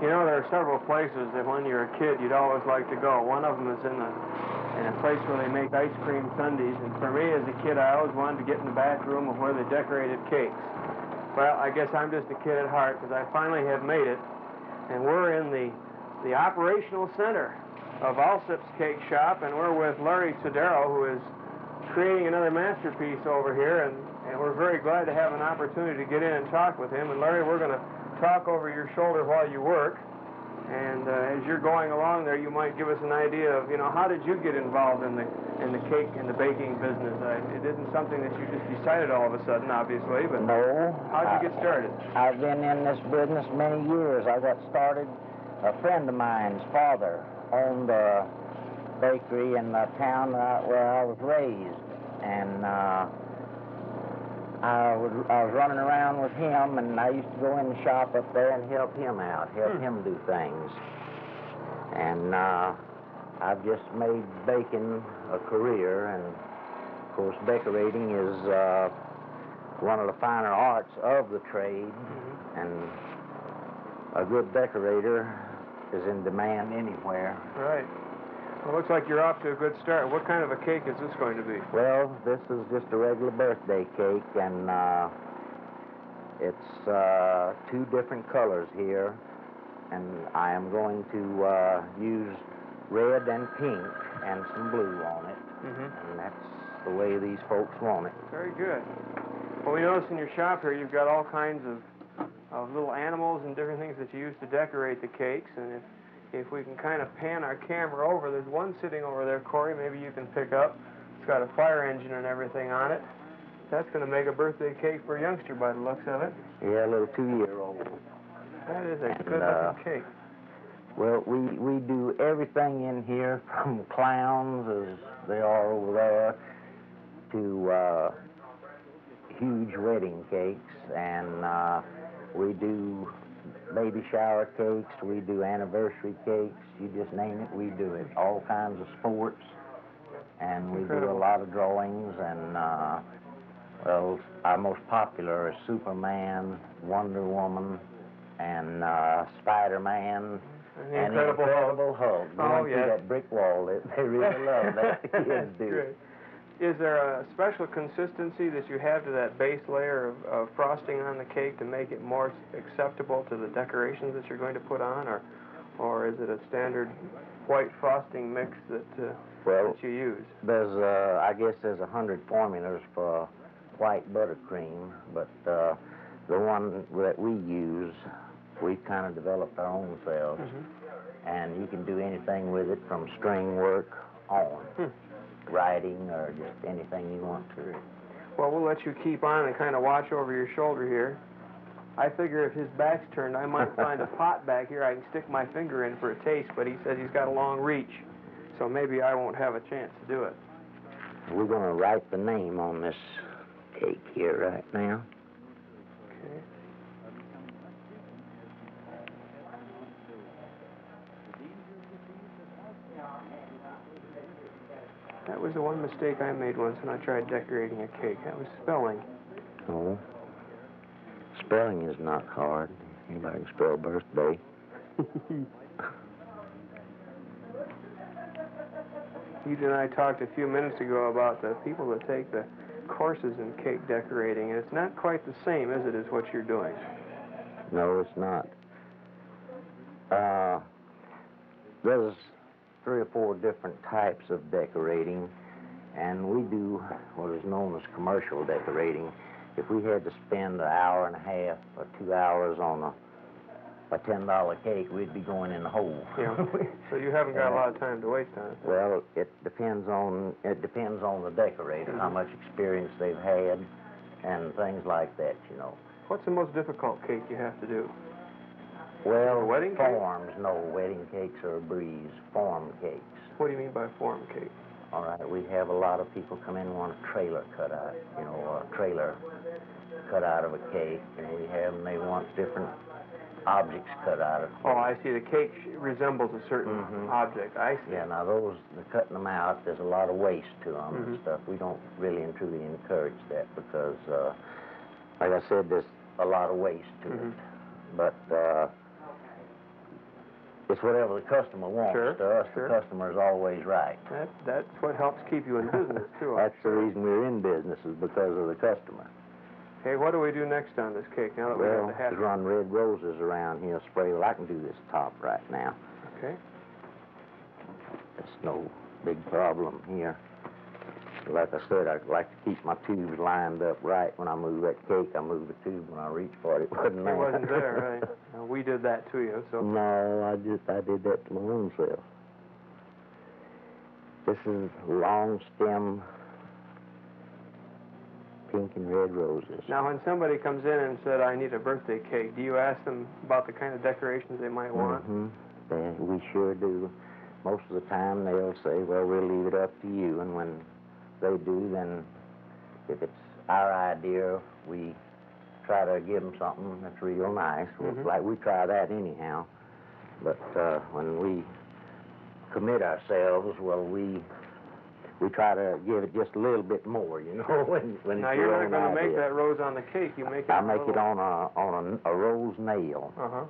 You know, there are several places that when you're a kid you'd always like to go. One of them is in a place where they make ice cream sundaes, and for me as a kid I always wanted to get in the back room of where they decorated cakes. Well, I guess I'm just a kid at heart because I finally have made it, and we're in the operational center of Alsups Cake Shop, and we're with Larry Todaro, who is creating another masterpiece over here, and we're very glad to have an opportunity to get in and talk with him. And Larry, we're going to talk over your shoulder while you work, and as you're going along there, you might give us an idea of, you know, how did you get involved in the cake and the baking business? It isn't something that you just decided all of a sudden, obviously, but no. How did you get started? I've been in this business many years. I got started, a friend of mine's father owned a bakery in the town where I was raised, and I was running around with him, and I used to go in the shop up there and help him out, help him do things. And I've just made baking a career, and of course decorating is one of the finer arts of the trade, and a good decorator is in demand anywhere. Right. Well, it looks like you're off to a good start. What kind of a cake is this going to be? Well, this is just a regular birthday cake, and it's 2 different colors here, and I am going to use red and pink and some blue on it, and that's the way these folks want it. Very good. Well, we notice in your shop here you've got all kinds of little animals and different things that you use to decorate the cakes, and if we can kind of pan our camera over, there's one sitting over there, Corey, maybe you can pick up. It's got a fire engine and everything on it. That's going to make a birthday cake for a youngster by the looks of it. Yeah, a little 2-year-old. That is a good-looking cake. Well, we do everything in here, from clowns, as they are over there, to huge wedding cakes, and we do baby shower cakes, we do anniversary cakes, you just name it, we do it. All kinds of sports, and we do a lot of drawings, and well, our most popular is Superman, Wonder Woman, and Spider-Man, and Incredible Hulk. Going through that brick wall, they really love that, the kids do. Great. Is there a special consistency that you have to that base layer of frosting on the cake to make it more acceptable to the decorations that you're going to put on, or is it a standard white frosting mix that you use? There's, I guess there's 100 formulas for white buttercream, but the one that we use, we kind of developed our own selves, and you can do anything with it from string work on. Writing or just anything you want to. Well, we'll let you keep on and kind of watch over your shoulder here. I figure if his back's turned, I might find a pot back here I can stick my finger in for a taste, but he says he's got a long reach, so maybe I won't have a chance to do it. We're going to write the name on this cake here right now. Okay. That was the one mistake I made once when I tried decorating a cake. That was spelling. Oh. Spelling is not hard. Anybody can spell birthday. You and I talked a few minutes ago about the people that take the courses in cake decorating, and it's not quite the same, is it, as what you're doing? No, it's not. There's 3 or 4 different types of decorating, and we do what is known as commercial decorating. If we had to spend an hour and a half or 2 hours on a $10 cake, we'd be going in the hole. Yeah. So you haven't got a lot of time to waste on it. Well, it depends on the decorator, how much experience they've had, and things like that, you know. What's the most difficult cake you have to do? Well, wedding forms, no, wedding cakes are a breeze. Form cakes. What do you mean by form cake? All right, we have a lot of people come in and want a trailer cut out, you know, a trailer cut out of a cake, and we have them, they want different objects cut out of it. Oh, I see. The cake resembles a certain object. I see. Yeah, now those, cutting them out, there's a lot of waste to them and stuff. We don't really and truly encourage that because, like I said, there's a lot of waste to it. But it's whatever the customer wants. Sure, To us, sure. the customer is always right. That's what helps keep you in business, too. That's the reason we're in business, is because of the customer. Hey, what do we do next on this cake now that we have the hat? Well, run red roses around here, spray. Well, I can do this top right now. Okay. It's no big problem here. Like I said, I like to keep my tubes lined up right. When I move that cake, I move the tube. When I reach for it, it wasn't there. It wasn't there, right? We did that to you, so. No, I did that to my own self. This is long stem pink and red roses. Now, when somebody comes in and said, I need a birthday cake, do you ask them about the kind of decorations they might want? Mm-hmm. We sure do. Most of the time, they'll say, well, we'll leave it up to you. And when they do, then if it's our idea, we try to give them something that's real nice. Like, we try that anyhow. But when we commit ourselves, well, we try to give it just a little bit more, you know, when now, it's you're your not going own to make idea. that rose on the cake. You make it I make it on a rose nail. Uh-huh.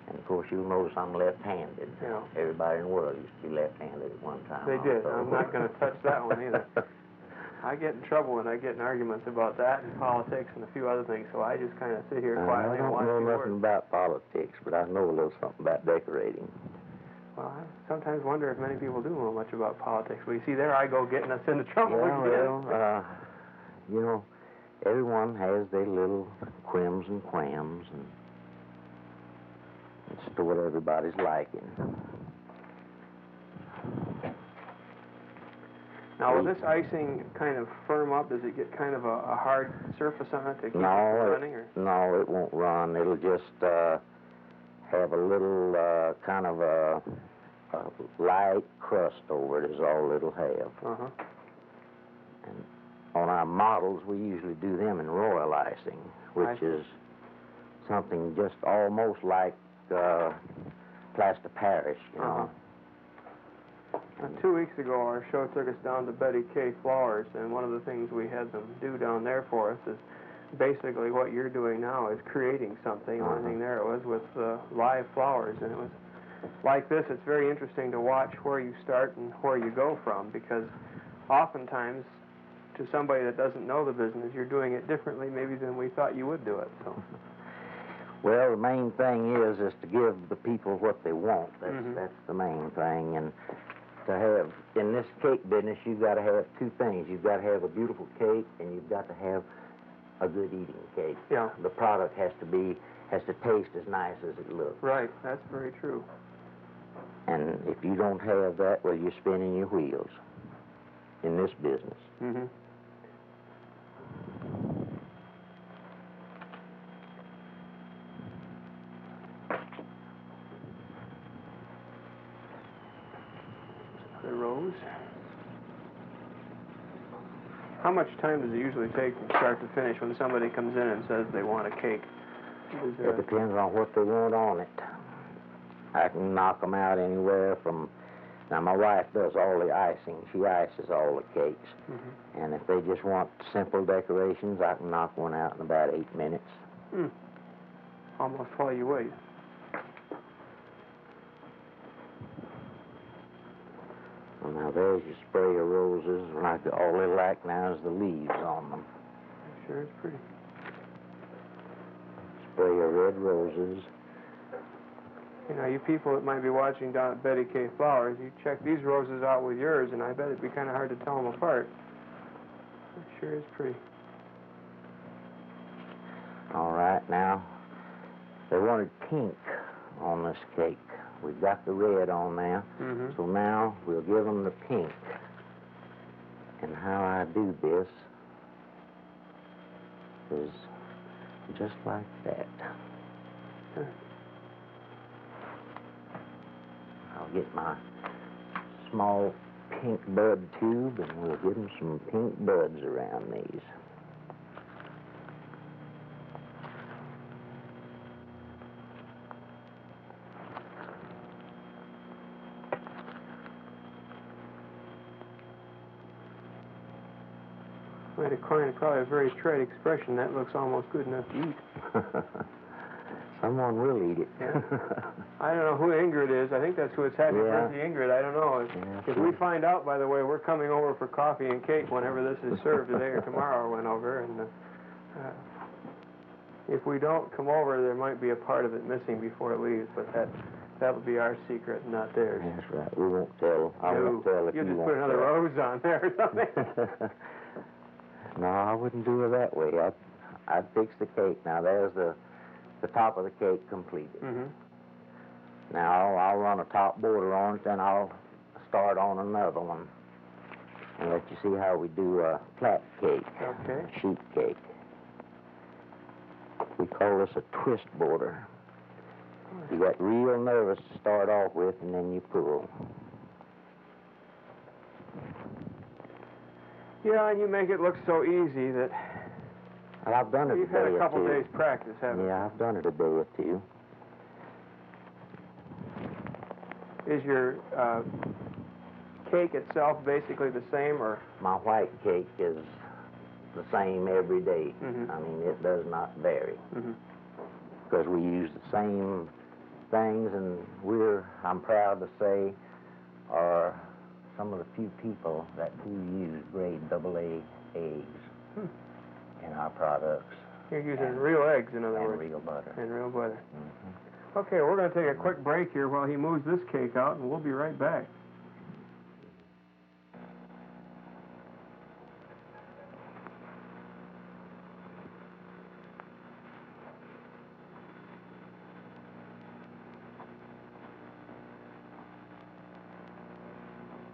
And, of course, you'll notice I'm left-handed. Yeah. Everybody in the world used to be left-handed at one time. They did. Also. I'm not going to touch that one either. I get in trouble when I get in arguments about that and politics and a few other things, so I just kind of sit here quietly and watch I don't you know work. nothing about politics, but I know a little something about decorating. Well, I sometimes wonder if many people do know much about politics. Well, you see, there I go getting us into trouble again. Well, you know, everyone has their little quims and quams, and it's to what everybody's liking. Now, will this icing kind of firm up? Does it get kind of a hard surface on it to keep it from running? No, it won't run. It'll just have a little kind of a light crust over it is all it'll have. Uh-huh. And on our models, we usually do them in royal icing, which is something just almost like plaster Paris, you know. Now, 2 weeks ago, our show took us down to Betty K. Flowers, and one of the things we had them do down there for us is basically what you're doing now is creating something. One thing there it was with live flowers, and it was like this. It's very interesting to watch where you start and where you go from, because oftentimes, to somebody that doesn't know the business, you're doing it differently maybe than we thought you would do it. So. Well, the main thing is to give the people what they want. That's the main thing. And to have, in this cake business, you've got to have two things. You've got to have a beautiful cake, and you've got to have a good eating cake. Yeah. The product has to taste as nice as it looks. Right, that's very true. And if you don't have that, well, you're spinning your wheels in this business. Mm-hmm. The rose. How much time does it usually take from start to finish when somebody comes in and says they want a cake? It depends on what they want on it. I can knock them out anywhere from... Now, my wife does all the icing. She ices all the cakes. And if they just want simple decorations, I can knock one out in about 8 minutes. Almost while you wait. Well, now, there's your spray of roses. Like all they like now is the leaves on them. Sure, it's pretty. Spray of red roses. You know, you people that might be watching down at Betty K. Flowers, you check these roses out with yours, and I bet it'd be kind of hard to tell them apart. It sure is pretty. All right, now, they wanted pink on this cake. We've got the red on now, so now we'll give them the pink. And how I do this is just like that. I'll get my small pink bud tube, and we'll give them some pink buds around these. Might have coined probably a very trite expression. That looks almost good enough to eat. Someone will eat it. Yeah. I don't know who Ingrid is. I think that's who it's happy birthday, Ingrid. I don't know. If we find out, by the way, we're coming over for coffee and cake whenever this is served today or tomorrow or whenever. And if we don't come over, there might be a part of it missing before it leaves, but that would be our secret, not theirs. That's right. We won't tell. I won't tell if you just won't put another tell. rose on there or something. No, I wouldn't do it that way. I'd fix the cake. Now, there's the top of the cake completed. Mm-hmm. Now, I'll run a top border on it, then I'll start on another one and let you see how we do a flat cake, Okay. sheet cake. We call this a twist border. You get real nervous to start off with, and then you pull. Yeah, and you make it look so easy that And I've done it you've a day had a couple or two. days practice, haven't Yeah, I've done it a day or two. you? Is your cake itself basically the same, or? My white cake is the same every day. Mm-hmm. I mean, it does not vary. Mm-hmm. Because we use the same things, and I'm proud to say, are some of the few people that do use grade AA eggs in our products. You're using real eggs, in other And words. real butter. And real butter. Mm-hmm. Okay, we're going to take a quick break here while he moves this cake out, and we'll be right back.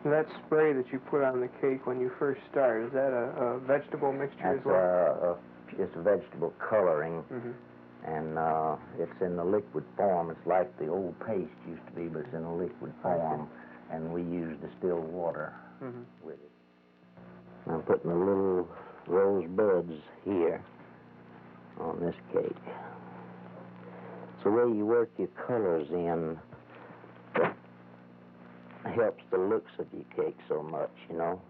That spray that you put on the cake when you first start, is that a vegetable mixture as well? It's a vegetable coloring, and it's in the liquid form. It's like the old paste used to be, but it's in a liquid form, and we use distilled water with it. I'm putting the little rose buds here on this cake. It's the way you work your colors in that helps the looks of your cake so much, you know.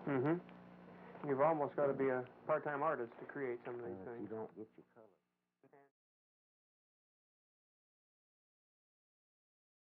You've almost got to be a part-time artist to create some of these things. You don't get your color.